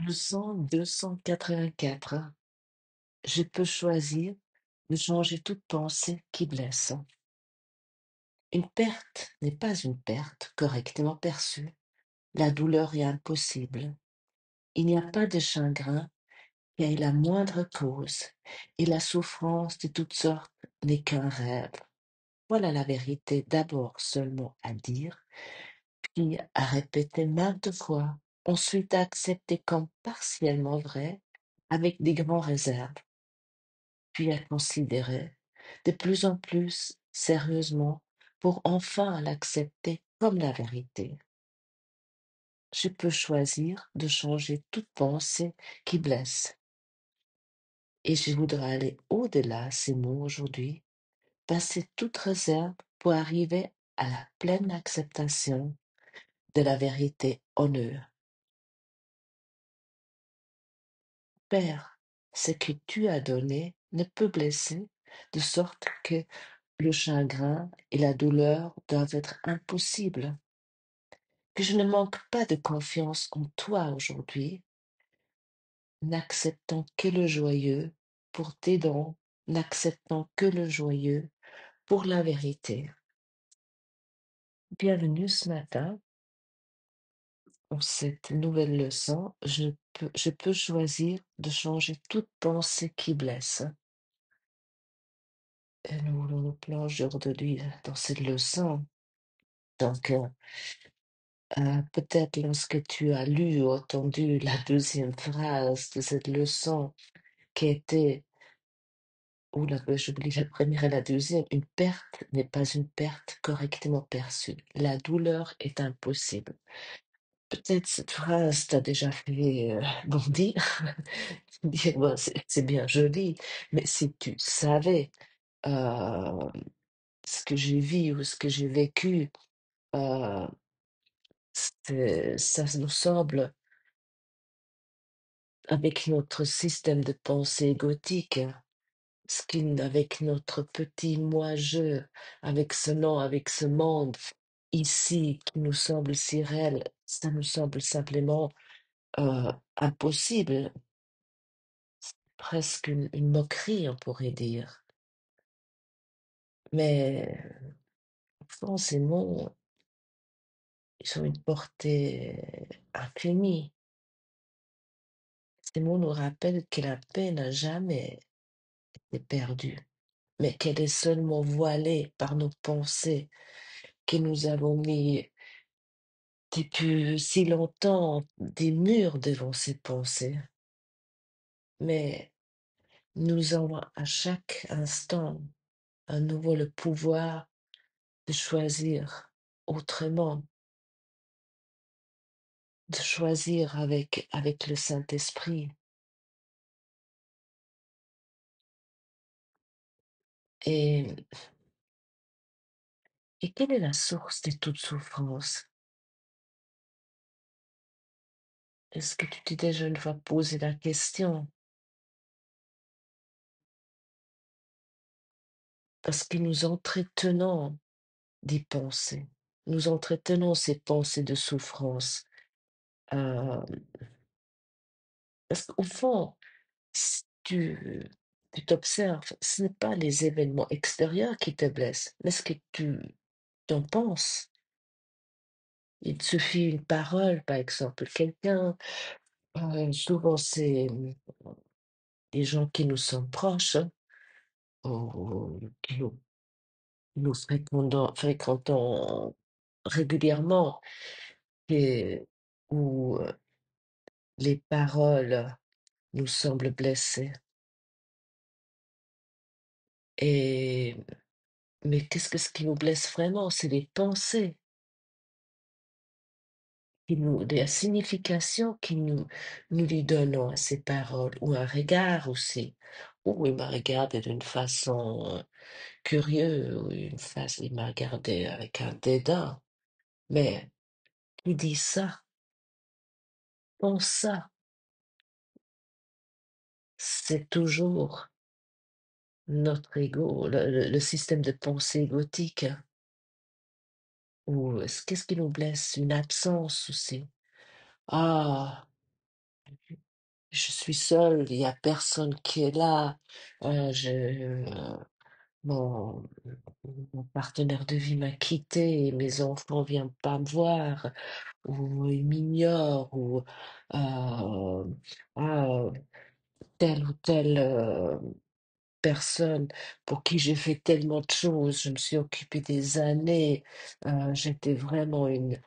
Leçon 284. Je peux choisir de changer toute pensée qui blesse. Une perte n'est pas une perte correctement perçue. La douleur est impossible. Il n'y a pas de chagrin qui ait la moindre cause, et la souffrance de toutes sortes n'est qu'un rêve. Voilà la vérité d'abord seulement à dire, puis à répéter maintes fois, ensuite à accepter comme partiellement vrai, avec des grands réserves, puis à considérer de plus en plus sérieusement pour enfin l'accepter comme la vérité. Je peux choisir de changer toute pensée qui blesse. Et je voudrais aller au-delà ces mots aujourd'hui, passer toute réserve pour arriver à la pleine acceptation de la vérité en eux. Père, ce que tu as donné ne peut blesser, de sorte que le chagrin et la douleur doivent être impossibles. Que je ne manque pas de confiance en toi aujourd'hui, n'acceptant que le joyeux pour tes dons, n'acceptant que le joyeux pour la vérité. Bienvenue ce matin pour cette nouvelle leçon. Je peux choisir de changer toute pensée qui blesse. Et nous voulons nous plonger aujourd'hui dans cette leçon. Donc, peut-être lorsque tu as lu ou entendu la deuxième phrase de cette leçon qui était, ou j'oublie la première et la deuxième, une perte n'est pas une perte correctement perçue. La douleur est impossible. Peut-être cette phrase t'a déjà fait bondir, dire bon, c'est bien joli, mais si tu savais euh, ce que j'ai vu ou ce que j'ai vécu, euh, ça nous semble, avec notre système de pensée égotique, avec notre petit moi-je, avec ce nom, avec ce monde ici qui nous semble si réel, ça nous semble simplement impossible, presque une moquerie, on pourrait dire. Mais au fond, ces mots, ils ont une portée infinie. Ces mots nous rappellent que la paix n'a jamais été perdue, mais qu'elle est seulement voilée par nos pensées que nous avons mis depuis si longtemps des murs devant ces pensées. Mais nous avons à chaque instant à nouveau le pouvoir de choisir autrement, de choisir avec le Saint-Esprit. Et, et quelle est la source de toute souffrance? Est-ce que tu t'es déjà une fois posé la question? Parce que nous entretenons des pensées. Nous entretenons ces pensées de souffrance. Euh, Parce qu'au fond, si tu t'observes, ce n'est pas les événements extérieurs qui te blessent, mais ce que tu en penses. Il suffit une parole, par exemple, quelqu'un, souvent c'est des gens qui nous sont proches, hein, ou qui nous fréquentons régulièrement, et où les paroles nous semblent blesser. Et mais qu'est-ce que ce qui nous blesse vraiment? C'est les pensées la signification que nous lui donnons à ces paroles, ou un regard aussi. Ou il m'a regardé d'une façon curieuse, ou il m'a regardé avec un dédain. Mais il dit ça, pense ça, c'est toujours notre ego, le système de pensée égotique. Ou qu'est-ce qui nous blesse? Une absence aussi. Ah, je suis seule, il y a personne qui est là. Mon, mon partenaire de vie m'a quitté, et mes enfants viennent pas me voir, ou ils m'ignorent, ou euh, ah, telle ou telle personne pour qui j'ai fait tellement de choses, je me suis occupée des années, j'étais vraiment une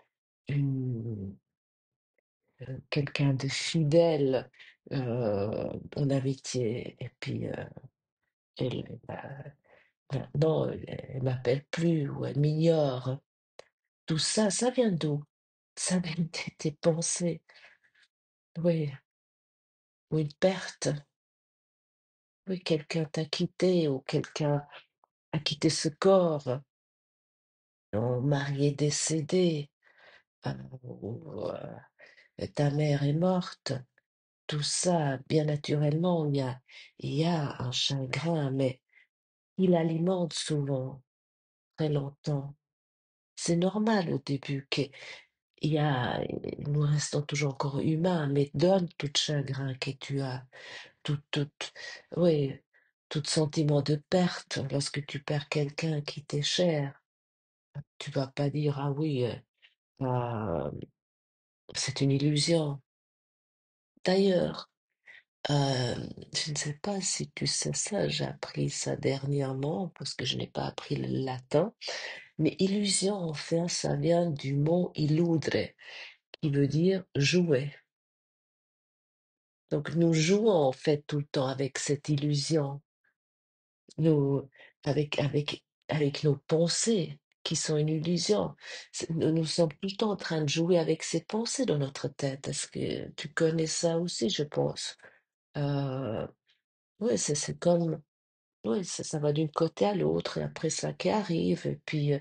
quelqu'un de fidèle en amitié. Et puis, maintenant, elle m'appelle plus ou elle m'ignore. Tout ça, ça vient d'où? Ça vient de tes pensées. Oui, ou une perte. Oui, quelqu'un t'a quitté ou quelqu'un a quitté ce corps. Ton mari est décédé, ou ta mère est morte. Tout ça, bien naturellement, il y a un chagrin, mais il alimente souvent, très longtemps. C'est normal au début qu'il y a, nous restons toujours encore humains, mais donne tout chagrin que tu as, tout, oui, tout sentiment de perte lorsque tu perds quelqu'un qui t'est cher. Tu vas pas dire, ah oui, euh, c'est une illusion. D'ailleurs, je ne sais pas si tu sais ça, j'ai appris ça dernièrement parce que je n'ai pas appris le latin, mais illusion, en fait, ça vient du mot illudere, qui veut dire jouer. Donc nous jouons en fait tout le temps avec cette illusion, nous, avec nos pensées qui sont une illusion. Nous sommes tout le temps en train de jouer avec ces pensées dans notre tête. Est-ce que tu connais ça aussi, je pense? Euh, oui, c'est comme oui, ça va d'une côté à l'autre, et après ça qui arrive, et puis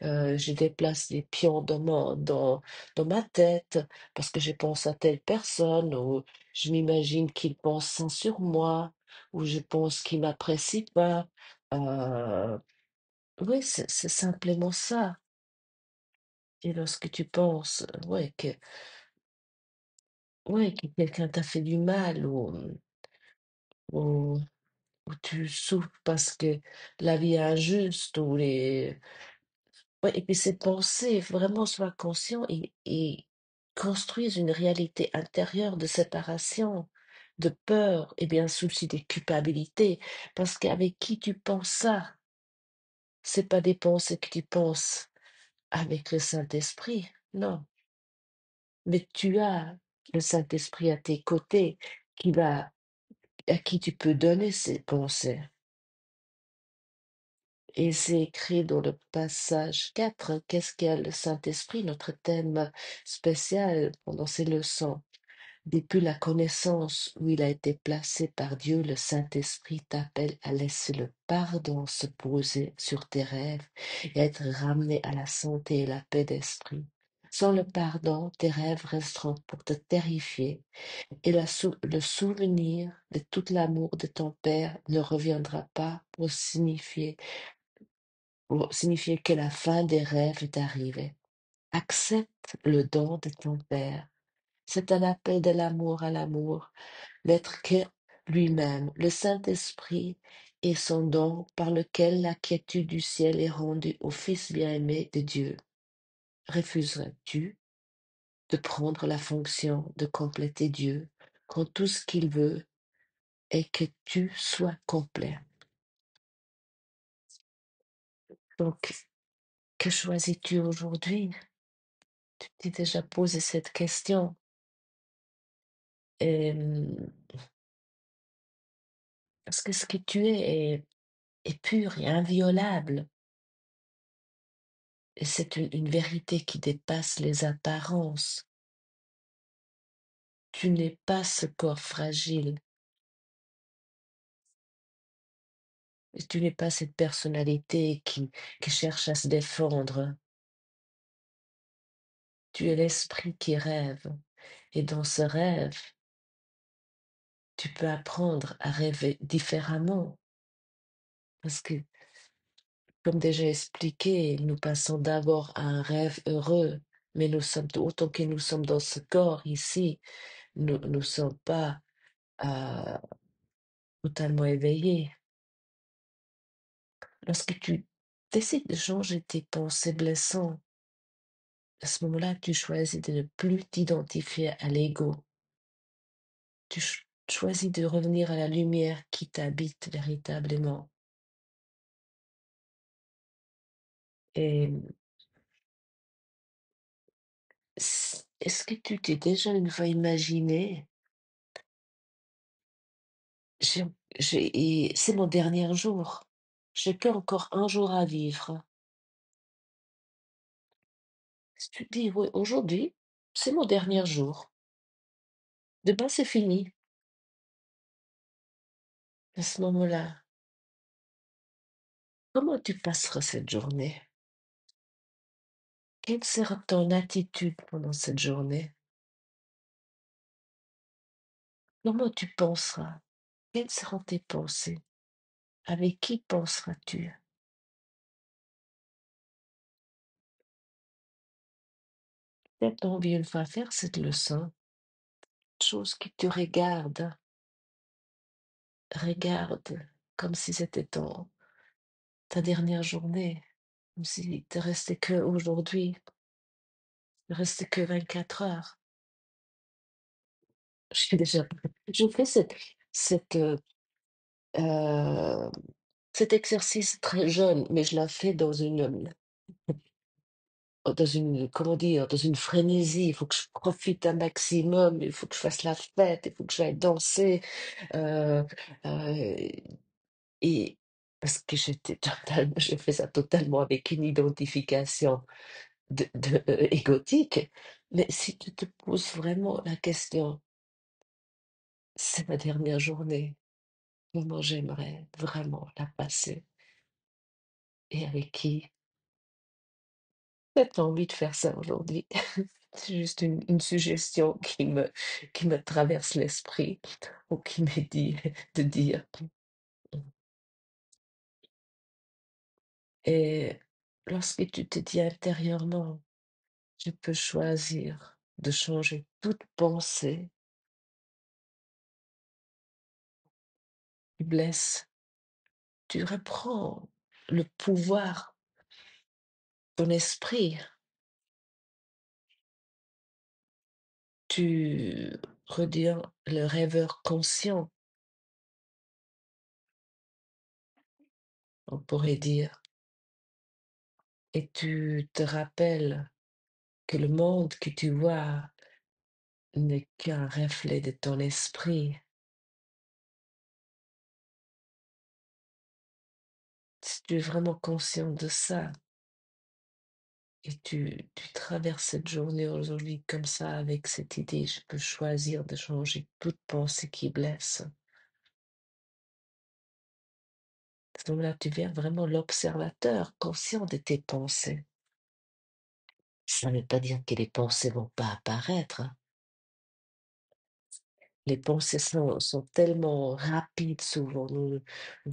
je déplace les pions dans ma tête, parce que je pense à telle personne, ou je m'imagine qu'il pense ça sur moi, ou je pense qu'il m'apprécie pas. Euh, oui, c'est simplement ça. Et lorsque tu penses, ouais, que quelqu'un t'a fait du mal, ou, ou tu souffres parce que la vie est injuste, ou les ouais, et puis ces pensées, vraiment sois conscient et construisent une réalité intérieure de séparation, de peur et bien sûr aussi de culpabilité. Parce qu'avec qui tu penses ça, c'est pas des pensées que tu penses avec le Saint-Esprit, non. Mais tu as le Saint-Esprit à tes côtés à qui tu peux donner ces pensées. Et c'est écrit dans le passage 4. Qu'est-ce qu'est le Saint-Esprit, notre thème spécial pendant ces leçons. Depuis la connaissance où il a été placé par Dieu, le Saint-Esprit t'appelle à laisser le pardon se poser sur tes rêves et être ramené à la santé et la paix d'esprit. Sans le pardon, tes rêves resteront pour te terrifier et le souvenir de tout l'amour de ton Père ne reviendra pas pour signifier que la fin des rêves est arrivée. Accepte le don de ton Père. C'est un appel de l'amour à l'amour, l'être que lui-même, le Saint-Esprit, est son don par lequel la quiétude du ciel est rendue au Fils bien-aimé de Dieu. Refuserais-tu de prendre la fonction de compléter Dieu quand tout ce qu'il veut est que tu sois complet? Donc, que choisis-tu aujourd'hui? Tu t'es déjà posé cette question. Et, parce que ce que tu es est pur et inviolable. Et c'est une vérité qui dépasse les apparences. Tu n'es pas ce corps fragile. Et tu n'es pas cette personnalité qui cherche à se défendre. Tu es l'esprit qui rêve. Et dans ce rêve, tu peux apprendre à rêver différemment. Parce que, comme déjà expliqué, nous passons d'abord à un rêve heureux. Mais nous sommes, autant que nous sommes dans ce corps ici, nous ne sommes pas euh, totalement éveillé. Lorsque tu décides de changer tes pensées blessantes, à ce moment-là, tu choisis de ne plus t'identifier à l'ego. Tu choisis de revenir à la lumière qui t'habite véritablement. Et est-ce que tu t'es déjà une fois imaginé, j'ai, c'est mon dernier jour, j'ai que encore un jour à vivre. Si tu te dis, oui, aujourd'hui, c'est mon dernier jour, demain c'est fini. À ce moment-là, comment tu passeras cette journée? Quelle sera ton attitude pendant cette journée? Comment tu penseras? Quelles seront tes pensées? Avec qui penseras-tu? Peut-être envie une fois faire cette leçon, chose qui te regarde comme si c'était ta dernière journée, comme si te restait que aujourd'hui, ne restait que 24 heures. J'ai déjà, je fais cette, euh, cet exercice très jeune, mais je l'ai fait dans une, comment dire, dans une frénésie. Il faut que je profite un maximum, il faut que je fasse la fête, il faut que j'aille danser. euh, euh, et parce que je fais ça totalement avec une identification égotique. Mais si tu te poses vraiment la question, c'est ma dernière journée, comment j'aimerais vraiment la passer et avec qui? Peut-être envie de faire ça aujourd'hui. C'est juste une suggestion qui me traverse l'esprit ou qui m'est dit de dire. Et lorsque tu te dis intérieurement, je peux choisir de changer toute pensée qui blesse, tu reprends le pouvoir, ton esprit, tu redeviens le rêveur conscient, on pourrait dire, et tu te rappelles que le monde que tu vois n'est qu'un reflet de ton esprit. Si tu es vraiment conscient de ça et tu traverses cette journée aujourd'hui comme ça avec cette idée, je peux choisir de changer toute pensée qui blesse. À ce moment-là, tu deviens vraiment l'observateur conscient de tes pensées. Ça ne veut pas dire que les pensées vont pas apparaître, hein. Les pensées sont tellement rapides souvent, nous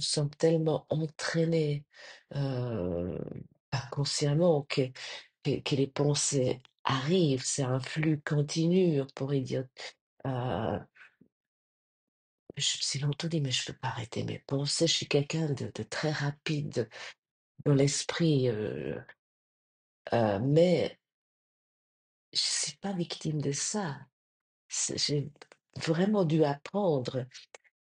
sommes tellement entraînés, euh, inconsciemment que les pensées arrivent, c'est un flux continu, on pourrait dire. Euh, je me suis longtemps dit, mais je peux pas arrêter mes pensées, je suis quelqu'un de très rapide dans l'esprit, mais je suis pas victime de ça. J'ai vraiment dû apprendre.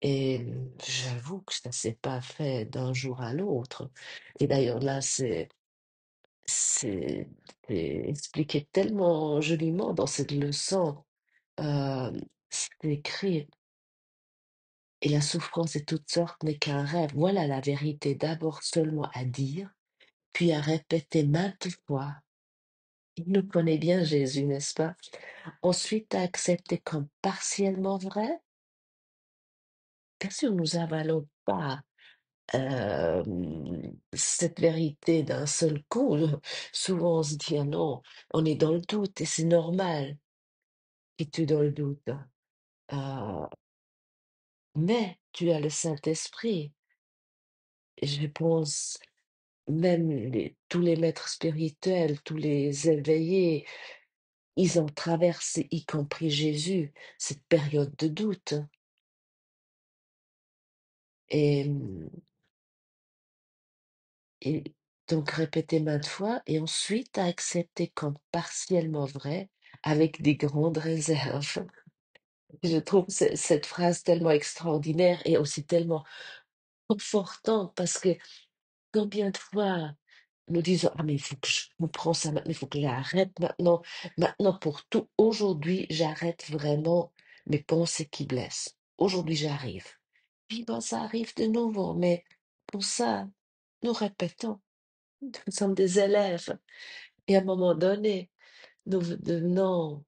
Et j'avoue que ça s'est pas fait d'un jour à l'autre. Et d'ailleurs là, c'est c'est expliqué tellement joliment dans cette leçon. C'est écrit: «Et la souffrance de toutes sortes n'est qu'un rêve. Voilà la vérité d'abord seulement à dire, puis à répéter maintes fois.» Il nous connaît bien Jésus, n'est-ce pas? Ensuite à accepter comme partiellement vrai. Bien sûr, nous avalons pas cette vérité d'un seul coup. Souvent, on se dit: «Ah non, on est dans le doute et c'est normal que tu es dans le doute.» Heu, mais tu as le Saint-Esprit et je pense même tous les maîtres spirituels, tous les éveillés, ils ont traversé, y compris Jésus, cette période de doute. Et, et donc répéter maintes fois et ensuite à accepter comme partiellement vrai avec des grandes réserves. Je trouve cette phrase tellement extraordinaire et aussi tellement confortante parce que combien de fois nous disons: «Ah mais il faut que je comprends ça maintenant, il faut que j'arrête maintenant. Maintenant pour tout, aujourd'hui, j'arrête vraiment mes pensées qui blessent. Aujourd'hui, j'arrive». Puis ben, ça arrive de nouveau, mais pour ça, nous répétons. Nous sommes des élèves et à un moment donné, nous devenons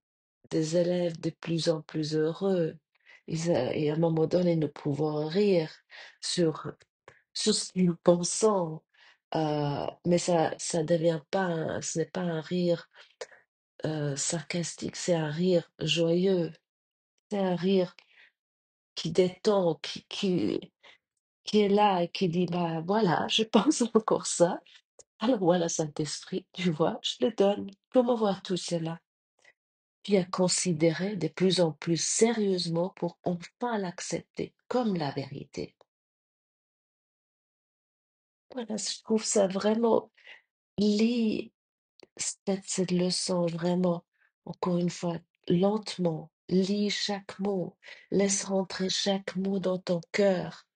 des élèves de plus en plus heureux et à un moment donné, nous pouvons rire sur ce que nous pensons, mais ça devient pas ce n'est pas un rire, sarcastique, c'est un rire joyeux. C'est un rire qui détend, qui est là et qui dit: «Bah, voilà, je pense encore ça. Alors voilà, Saint-Esprit, tu vois, je le donne. Comment voir tout cela?» Puis à considérer de plus en plus sérieusement pour enfin l'accepter comme la vérité. Voilà, je trouve ça vraiment lit cette leçon vraiment, encore une fois, lentement. Lis chaque mot. Laisse rentrer chaque mot dans ton cœur.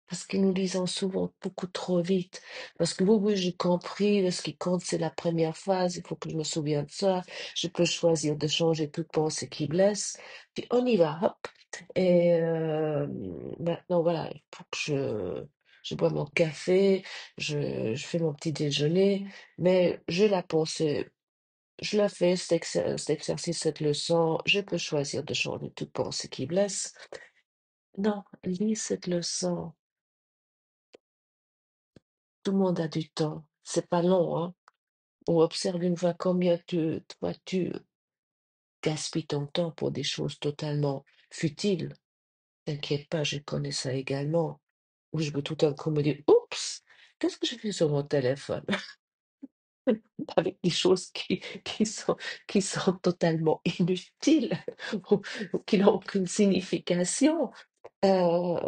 Parce que nous lisons souvent beaucoup trop vite. Parce que oui, oui, j'ai compris, ce qui compte, c'est la première phase, il faut que je me souvienne de ça. Je peux choisir de changer toute pensée qui blesse. Puis on y va, hop. Et maintenant, voilà, il faut que je bois mon café, je fais mon petit déjeuner, mais j'ai la pensée, je la fais, cet exercice, cette leçon, je peux choisir de changer toute pensée qui blesse. Non, lis cette leçon. Tout le monde a du temps. C'est pas long, hein. On observe une fois combien toi, tu gaspilles ton temps pour des choses totalement futiles. T'inquiète pas, je connais ça également. Où je peux tout d'un coup me dire, oups, qu'est-ce que j'ai fait sur mon téléphone? Avec des choses qui sont totalement inutiles ou qui n'ont aucune signification. Euh,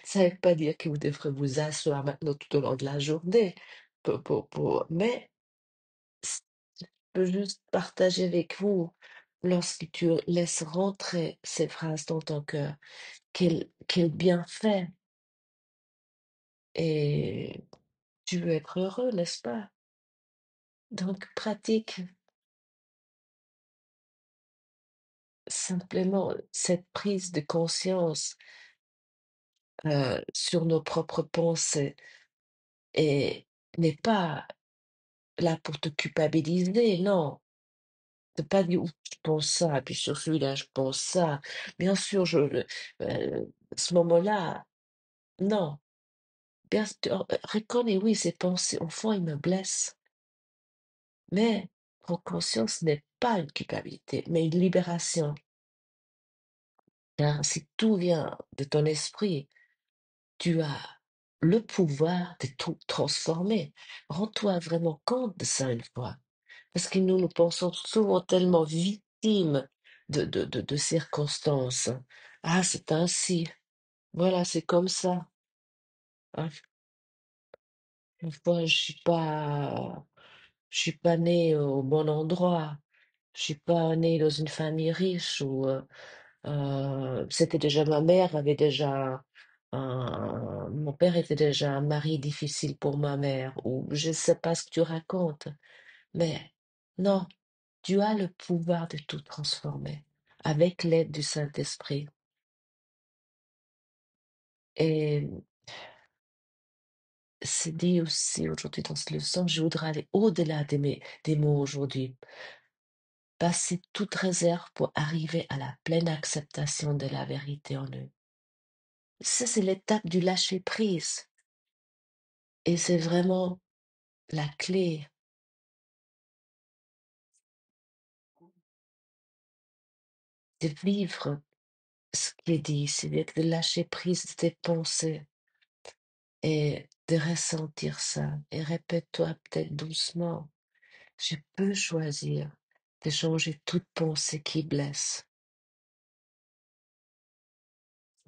Ça ne veut pas dire que vous devrez vous asseoir maintenant tout au long de la journée. Mais je peux juste partager avec vous, lorsque tu laisses rentrer ces phrases dans ton cœur, quel bienfait. Et tu veux être heureux, n'est-ce pas? Donc pratique simplement cette prise de conscience sur nos propres pensées et n'est pas là pour te culpabiliser, non. De pas dire: «Ouh, je pense ça, puis sur celui-là, je pense ça». Bien sûr, ce moment-là, non. Bien sûr, reconnais, oui, ces pensées, au fond, ils me blessent, mais prendre conscience n'est pas une culpabilité, mais une libération. Car si tout vient de ton esprit, tu as le pouvoir de tout transformer. Rends-toi vraiment compte de ça une fois. Parce que nous pensons souvent tellement victimes de circonstances. Ah, c'est ainsi. Voilà, c'est comme ça. Hein. Une fois, je suis pas née au bon endroit. Je suis pas née dans une famille riche où c'était déjà ma mère avait déjà mon père était déjà un mari difficile pour ma mère, ou je sais pas ce que tu racontes, mais non, tu as le pouvoir de tout transformer avec l'aide du Saint-Esprit. Et c'est dit aussi aujourd'hui dans cette leçon, je voudrais aller au-delà des mots aujourd'hui, passer toute réserve pour arriver à la pleine acceptation de la vérité en eux. Ça, c'est l'étape du lâcher-prise. Et c'est vraiment la clé de vivre ce qui est dit ici, de lâcher prise de tes pensées et de ressentir ça. Et répète-toi peut-être doucement, je peux choisir de changer toute pensée qui blesse.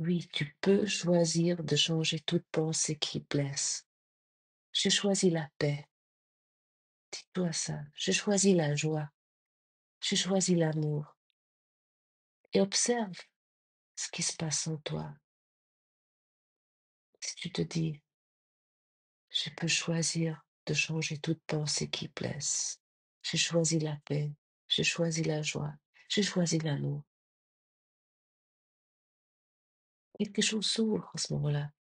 Oui, tu peux choisir de changer toute pensée qui blesse. J'ai choisi la paix. Dis-toi ça. J'ai choisi la joie. J'ai choisi l'amour. Et observe ce qui se passe en toi. Si tu te dis, je peux choisir de changer toute pensée qui blesse. J'ai choisi la paix. J'ai choisi la joie. J'ai choisi l'amour. Quelque chose s'ouvre à ce moment-là.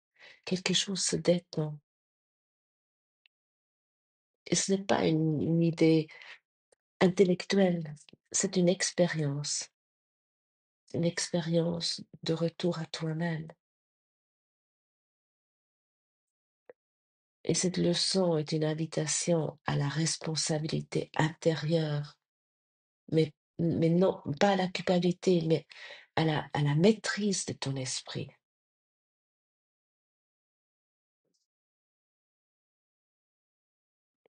Quelque chose se détend. Et ce n'est pas une idée intellectuelle, c'est une expérience de retour à toi-même. Et cette leçon est une invitation à la responsabilité intérieure, mais non, pas à la culpabilité, mais à la maîtrise de ton esprit.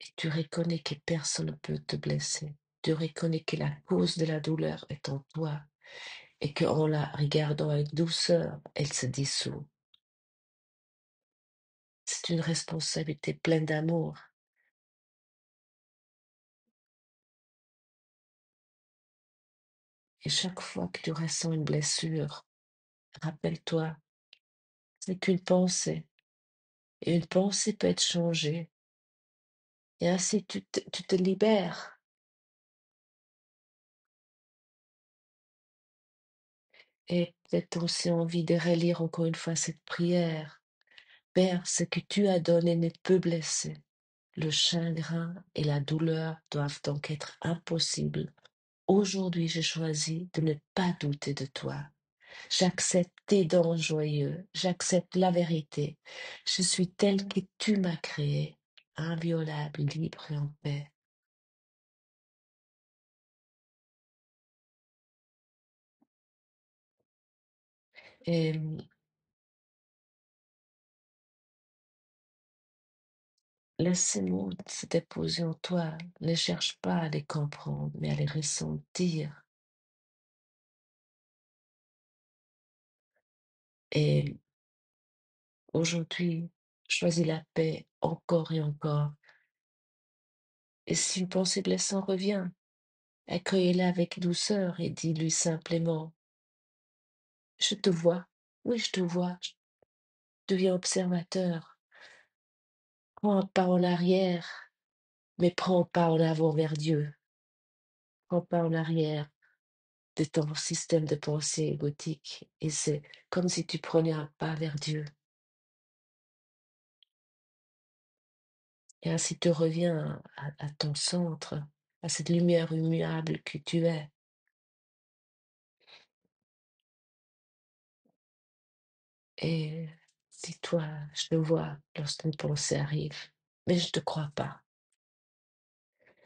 Et tu reconnais que personne ne peut te blesser. Tu reconnais que la cause de la douleur est en toi et qu'en la regardant avec douceur, elle se dissout. C'est une responsabilité pleine d'amour. Et chaque fois que tu ressens une blessure, rappelle-toi, c'est qu'une pensée. Et une pensée peut être changée. Et ainsi, tu te libères. Et peut-être aussi envie de relire encore une fois cette prière. Père, ce que tu as donné ne peut blesser. Le chagrin et la douleur doivent donc être impossibles. Aujourd'hui, j'ai choisi de ne pas douter de toi. J'accepte tes dons joyeux, j'accepte la vérité. Je suis telle que tu m'as créée, inviolable, libre et en paix. Et laisse ces mots se déposer en toi. Ne cherche pas à les comprendre, mais à les ressentir. Et aujourd'hui, choisis la paix encore et encore. Et si une pensée blessante revient, accueille-la avec douceur et dis-lui simplement, je te vois, oui, je te vois, je deviens observateur. Prends un pas en arrière, mais prends un pas en avant vers Dieu. Prends un pas en arrière de ton système de pensée égotique. Et c'est comme si tu prenais un pas vers Dieu. Et ainsi tu reviens à ton centre, à cette lumière immuable que tu es. Et dis-toi, je te vois lorsqu'une pensée arrive, mais je ne te crois pas.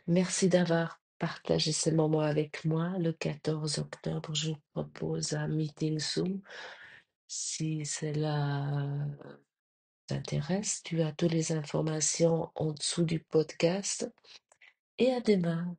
Merci d'avoir partagé ce moment avec moi. Le 14 octobre, je vous propose un meeting Zoom. Si cela t'intéresse, tu as toutes les informations en dessous du podcast. Et à demain.